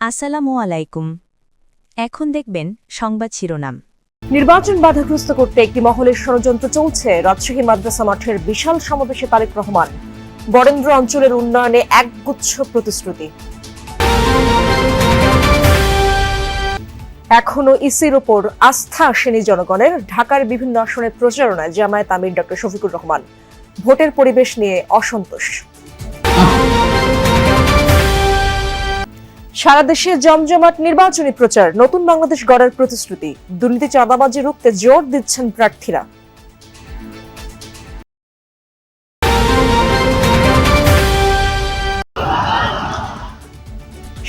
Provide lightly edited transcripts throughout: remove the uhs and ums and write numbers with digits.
আসসালামু আলাইকুম। এখন দেখবেন সংবাদ শিরোনাম। নির্বাচন বাধাগ্রস্ত করতে একটি মহলের ষড়যন্ত্র চলছে। রাজশাহী মাদ্রাসা মাঠের বিশাল সমাবেশে তারেক রহমান। বরেন্দ্র অঞ্চলের উন্নয়নে একগুচ্ছ প্রতিশ্রুতি। এখনো ইসির ওপর আস্থা আসেনি জনগণের। ঢাকার বিভিন্ন আসনের প্রচারণায় জামায়াত আমির ডক্টর শফিকুর রহমান। ভোটের পরিবেশ নিয়ে অসন্তোষ। সারা দেশে জমজমাট নির্বাচনী প্রচার। নতুন বাংলাদেশ গড়ার প্রতিশ্রুতি। দুর্নীতি চাঁদাবাজি রুখতে জোর দিচ্ছেন প্রার্থীরা।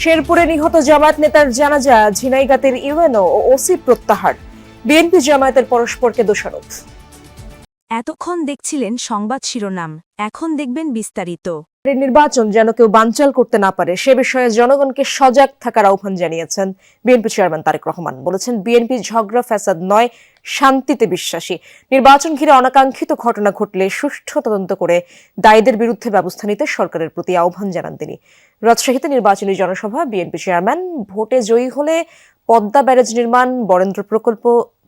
শেরপুরে নিহত জামায়াত নেতার জানাজা। ঝিনাইগাতীর ইউএনও ও ওসি প্রত্যাহার। বিএনপি জামায়াতের পরস্পরকে দোষারোপ। এতক্ষণ দেখছিলেন সংবাদ শিরোনাম, এখন দেখবেন বিস্তারিত। নির্বাচন যেন কেউ বানচাল করতে না পারে সে বিষয়ে জনগণকে সজাগ থাকার আহ্বান জানিয়েছেন বিএনপি চেয়ারম্যান তারেক রহমান। বলেছেন, বিএনপি ঝগড়া ফ্যাসাদ নয়, শান্তিতে বিশ্বাসী। নির্বাচন ঘিরে অনাকাঙ্ক্ষিত ঘটনা ঘটলে সুষ্ঠু তদন্ত করে দায়ীদের বিরুদ্ধে ব্যবস্থা নিতে সরকারের প্রতি আহ্বান জানান তিনি। রাজশাহীতে নির্বাচনী জনসভা। বিএনপি চেয়ারম্যান ভোটে জয়ী হলে পদ্মা ব্যারেজ নির্মাণ, বরেন্দ্র প্রকল্প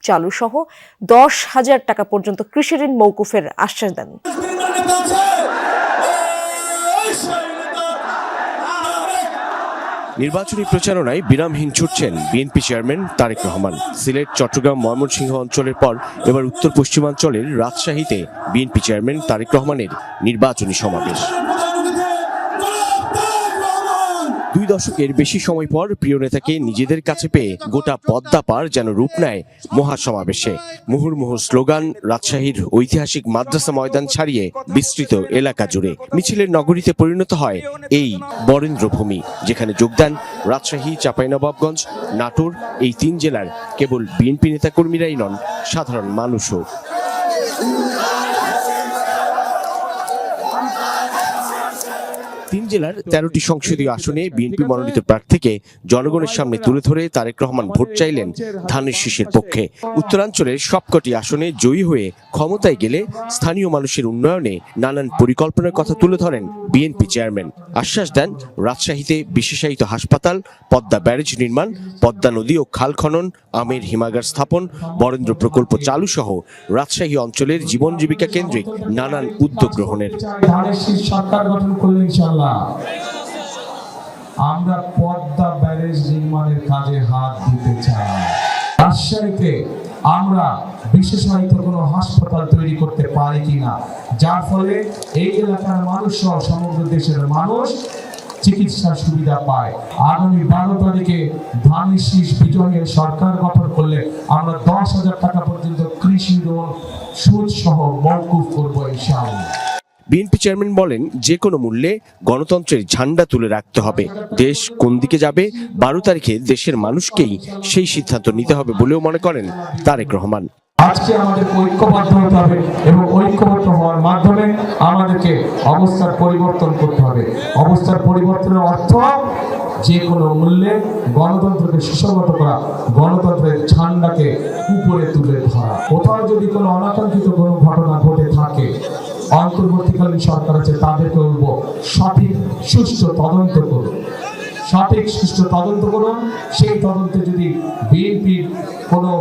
চালু সহ 10,000 টাকা পর্যন্ত কৃষি ঋণ মওকুফের আশ্বাস দেন। নির্বাচনী প্রচারণায় বিরামহীন ছুটছেন বিএনপি চেয়ারম্যান তারেক রহমান। সিলেট, চট্টগ্রাম, ময়মনসিংহ অঞ্চলের পর এবার উত্তর পশ্চিমাঞ্চলের রাজশাহীতে বিএনপি চেয়ারম্যান তারেক রহমানের নির্বাচনী সমাবেশ। 2 দশকের বেশি সময় পর প্রিয় নেতাকে নিজেদের কাছে পেয়ে গোটা পদ্মা পার যেন রূপ নেয় মহাসমাবেশে। মুহুর্মুহু স্লোগান রাজশাহীর ঐতিহাসিক মাদ্রাসা ময়দান ছাড়িয়ে বিস্তৃত এলাকা জুড়ে। মিছিলের নগরীতে পরিণত হয় এই বরেন্দ্রভূমি, যেখানে যোগ দেন রাজশাহী, চাঁপাইনবাবগঞ্জ, নাটোর এই 3 জেলার কেবল বিএনপি নেতাকর্মীরাই নন, সাধারণ মানুষও। 3 জেলার 13টি সংসদীয় আসনে বিএনপি মনোনীত প্রার্থীকে জনগণের সামনে তুলে ধরে তারেক রহমান ভোট চাইলেন ধানের শীষের পক্ষে। উত্তরাঞ্চলের সবকটি আসনে জয়ী হয়ে ক্ষমতায় গেলে স্থানীয় মানুষের উন্নয়নে নানান পরিকল্পনার কথা তুলে ধরেন বিএনপি চেয়ারম্যান। আশ্বাস দেন রাজশাহীতে বিশেষায়িত হাসপাতাল, পদ্মা ব্যারেজ নির্মাণ, পদ্মা নদী ও খাল খনন, আমের হিমাগার স্থাপন, বরেন্দ্র প্রকল্প চালু সহ রাজশাহী অঞ্চলের জীবন জীবিকা কেন্দ্রিক নানান উদ্যোগ গ্রহণের। আমরা পদ্মা ব্যারেজ নির্মাণের কাজে হাত দিতে চাই। রাজশাহীতে আমরা বিশেষায়িত কোনো হাসপাতাল তৈরি করতে পারি কিনা, যার ফলে এই এলাকার মানুষ সহ সমগ্র দেশের মানুষ চিকিৎসার সুবিধা পায়। আগামী 12 তারিখে ধানের শীষ বিজয়ের সরকার গঠন করলে আমরা 10,000 টাকা পর্যন্ত কৃষি ঋণ সুদ সহ মওকুফ করবো ইনশাআল্লাহ। বিএনপি চেয়ারম্যান বলেন, যে কোনো মূল্যে গণতন্ত্রের ঝান্ডা তুলে রাখতে হবে। দেশ কোন দিকে যাবে 12 তারিখে দেশের মানুষকেই সেই সিদ্ধান্ত নিতে হবে বলেও মনে করেন তারেক রহমান। আজকে আমাদের ঐক্যবদ্ধ হতে হবে এবং ঐক্যবদ্ধ হওয়ার মাধ্যমে আমাদেরকে অবস্থার পরিবর্তন করতে হবে। অবস্থার পরিবর্তনের অর্থ যে কোনো মূল্যে গণতন্ত্রকে সুসংহত করা, গণতন্ত্রের ঝান্ডাকে উপরে তুলে ধরা। কোথাও যদি কোনো অনাকাঙ্ক্ষিত কোনো ঘটনা ঘটে থাকে, অন্তর্বর্তীকালীন সরকার আছে, তাদেরকে বলবো সঠিক সুষ্ঠু তদন্ত করুন, সঠিক সুষ্ঠু তদন্ত করুন। সেই তদন্তে যদি বিএনপির কোনো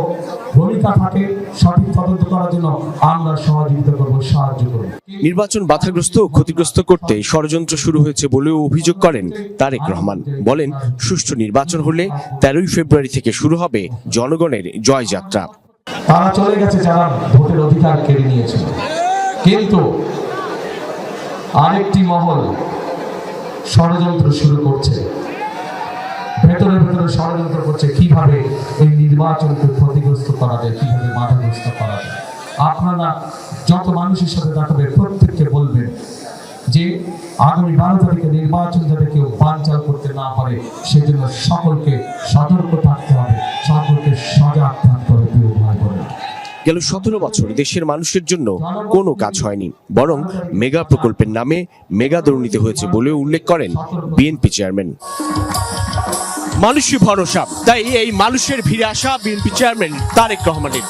ভূমিকা থাকে, সঠিক তদন্ত করার জন্য আমরা সহযোগিতা করব, সাহায্য করব। নির্বাচন বাধাগ্রস্ত ও ক্ষতিগ্রস্ত করতে ষড়যন্ত্র শুরু হয়েছে বলেও অভিযোগ করেন তারেক রহমান। বলেন, সুষ্ঠু নির্বাচন হলে 13 ফেব্রুয়ারি থেকে শুরু হবে জনগণের জয়যাত্রা। তারা চলে গেছে যারা ভোটের অধিকার কেড়ে নিয়েছিল, কিন্তু আরেকটি মহল ষড়যন্ত্র শুরু করছে, ভেতরে ভেতরে ষড়যন্ত্র করছে কিভাবে এই নির্বাচনকে ক্ষতিগ্রস্ত করা যায়, কিভাবে বাধাগ্রস্ত করা যায়। আপনারা যত মানুষের সাথে দেখা হবে প্রত্যেককে বলবেন যে আগামী 12 তারিখে নির্বাচন যাতে কেউ বানচাল করতে না পারে সেজন্য সকলকে সতর্ক থাকতে হবে, সকলকে সজাগ থাকতে হবে। গেল 17 বছর দেশের মানুষের জন্য কোনো কাজ হয়নি, বরং মেগা প্রকল্পের নামে মেগা দুর্নীতি হয়েছে বলেও উল্লেখ করেন বিএনপি চেয়ারম্যান। মানুষই ভরসা, তাই এই মানুষের ভিড়ে আসা বিএনপি চেয়ারম্যান তারেক রহমানের।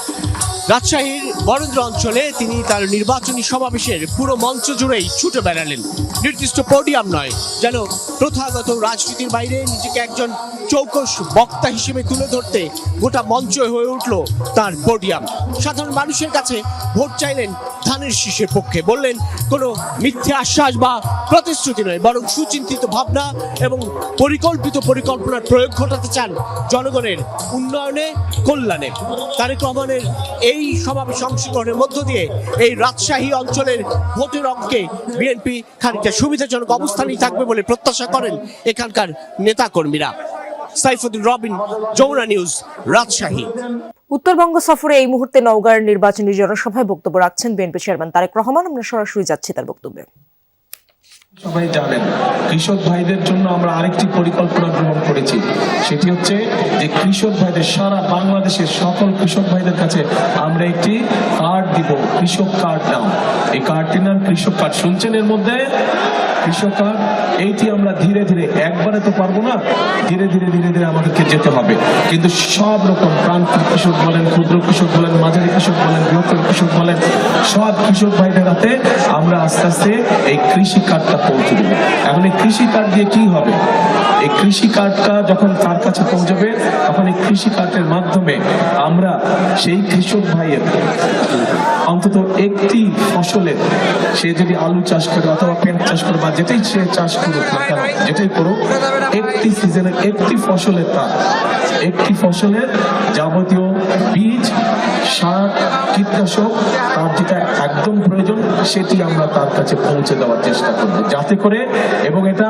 রাজশাহীর বরেন্দ্র অঞ্চলে তিনি তার নির্বাচনী সমাবেশের পুরো মঞ্চ জুড়েই ছুটে বেড়ালেন। নির্দিষ্ট পোডিয়াম নয়, যেন প্রথাগত রাজনীতির বাইরে নিজেকে একজন চৌকস বক্তা হিসেবে তুলে ধরতে গোটা মঞ্চ হয়ে উঠল তার পোডিয়াম। সাধারণ মানুষের কাছে ভোট চাইলেন ধানের শীষের পক্ষে। বললেন কোনো মিথ্যে আশ্বাস বা প্রতিশ্রুতি নয়, বরং সুচিন্তিত ভাবনা এবং পরিকল্পনার প্রয়োগ ঘটাতে চান জনগণের উন্নয়নে, কল্যাণে। তারেক রহমানের এই সমাবেশ অংশগ্রহণের মধ্য দিয়ে এই রাজশাহী অঞ্চলের ভোটের অঙ্কে বিএনপি খানিকটা সুবিধাজনক অবস্থানেই থাকবে বলে প্রত্যাশা করেন এখানকার নেতাকর্মীরা। সাইফুদ্দিন রবিন, যমুনা নিউজ, রাজশাহী। উত্তরবঙ্গ সফরে এই মুহূর্তে নওগাঁর নির্বাচনী জনসভায় বক্তব্য রাখছেন বিএনপি চেয়ারম্যান তারেক রহমান। আমরা সরাসরি যাচ্ছি তার বক্তব্যে। সবাই জানেন, কৃষক ভাইদের জন্য আমরা আরেকটি পরিকল্পনা গ্রহণ করেছি। সেটি হচ্ছে যে কৃষক ভাইদের, সারা বাংলাদেশের সকল কৃষক ভাইদের কাছে আমরা একটি কার্ড দিব, কৃষক কার্ড নাম। এই কার্ডটির নাম কৃষক কার্ড। শুনছেন? এর মধ্যে কৃষক কার্ড। এইটি আমরা ধীরে ধীরে, একবারে তো পারবো না, ধীরে ধীরে আমাদেরকে যেতে হবে। কিন্তু সব রকম প্রান্তিক কৃষক বলেন, ক্ষুদ্র কৃষক বলেন, মাঝারি কৃষক বলেন, বৃহত্তর কৃষক বলেন, সব কৃষক ভাইদের হাতে আমরা আস্তে আস্তে এই কৃষি কার্ডটা পৌঁছে দেব। এখন এই কৃষি কার্ড দিয়ে কি হবে? এই কৃষি কার্ডটা যখন তার কাছে পৌঁছবে, তখন এই কৃষি কার্ডের মাধ্যমে আমরা সেই কৃষক ভাইয়ের অন্তত একটি ফসলের, সে যদি আলু চাষ করে অথবা পেঁয়াজ চাষ করে বা যেটাই সে চাষ করুক না কেন, যেটাই করুক, একটি সিজনের একটি ফসলের, তার একটি ফসলের যাবতীয় বীজ, সার, কীটনাশক, তার যেটা একদম প্রয়োজন সেটি আমরা তার কাছে পৌঁছে দেওয়ার চেষ্টা করব, যাতে করে, এবং এটা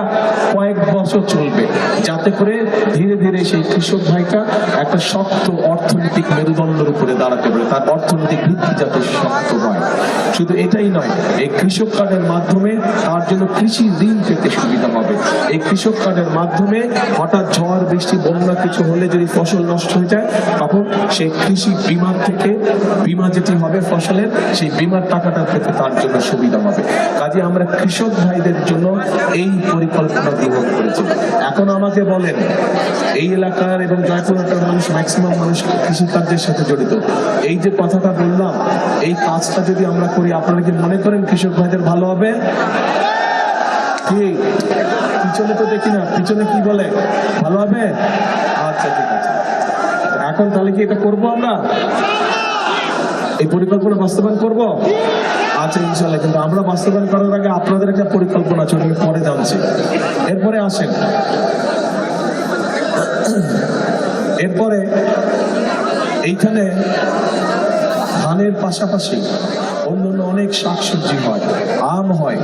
কয়েক বছর চলবে, যাতে করে ধীরে ধীরে সেই কৃষক ভাইটা একটা শক্ত অর্থনৈতিক মেরুদণ্ডের উপরে দাঁড়াতে পারে, তার অর্থনৈতিক ভিত্তি যাতে শক্ত হয়। শুধু এটাই নয়, এই কৃষক কার্ডের মাধ্যমে তার জন্য কৃষি ঋণ পেতে সুবিধা হবে। এই কৃষক কার্ডের মাধ্যমে হঠাৎ ঝড় বৃষ্টি বন্যা কিছু হলে যদি ফসল নষ্ট হয়ে যায়, তখন সেই কৃষি বীমার থেকে, বীমা যেটি হবে ফসলের, সেই বীমার টাকাটা পেতে তার জন্য সুবিধা হবে। কাজে আমরা কৃষক ভাইদের জন্য এই পরিকল্পনা গ্রহণ করেছি। এখন আমাকে বলেন, এই এলাকার এবং জয়পুরহাটের মানুষ, ম্যাক্সিমাম মানুষ কৃষিকার্যের সাথে জড়িত। এই যে কথাটা বললাম, এই কাজটা যদি আমরা করি, আপনারা কি মনে করেন কৃষক ভাইদের ভালো হবে? কি পিছনে তো দেখি না, পিছনে কি বলে, ভালো হবে? আচ্ছা, ঠিক আছে। এখন তাহলে কি এটা করবো আমরা? এই পরিকল্পনা বাস্তবায়ন করব? আচ্ছা, ইনশাল্লাহ। কিন্তু আমরা বাস্তবায়ন করার আগে আপনাদের একটা পরিকল্পনা আছে, আমি পরে জানছি। এরপরে আসেন, এরপরে এইখানে ধানের পাশাপাশি অন্যান্য অনেক শাকসবজি হয়, আম হয়,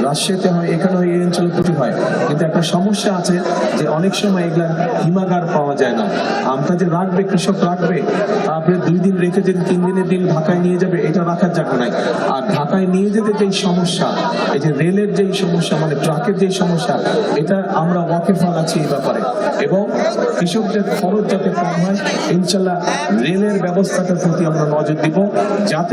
রাজশাহীতে হয়, এখানে হয়, এই অঞ্চলে প্রচুর হয়। কিন্তু একটা সমস্যা আছে যে অনেক সময় এগুলা হিমাগার পাওয়া যায় না। আমটা যে রাখবে, কৃষক রাখবে, তারপরে 2 দিন রেখে যদি 3 দিনের দিন ঢাকায় নিয়ে যাবে, এটা রাখার জায়গা নাই। আর ঢাকায় নিয়ে যেতে যেই সমস্যা, এই যে রেলের যেই সমস্যা, মানে ট্রাকের যেই সমস্যা, এটা আমরা ওয়াকিফাল আছি এই ব্যাপারে। এবং কৃষকদের খরচ যাতে কম হয়, ইনশাল্লাহ রেলের ব্যবস্থাটার প্রতি আমরা নজর দিব, যাতে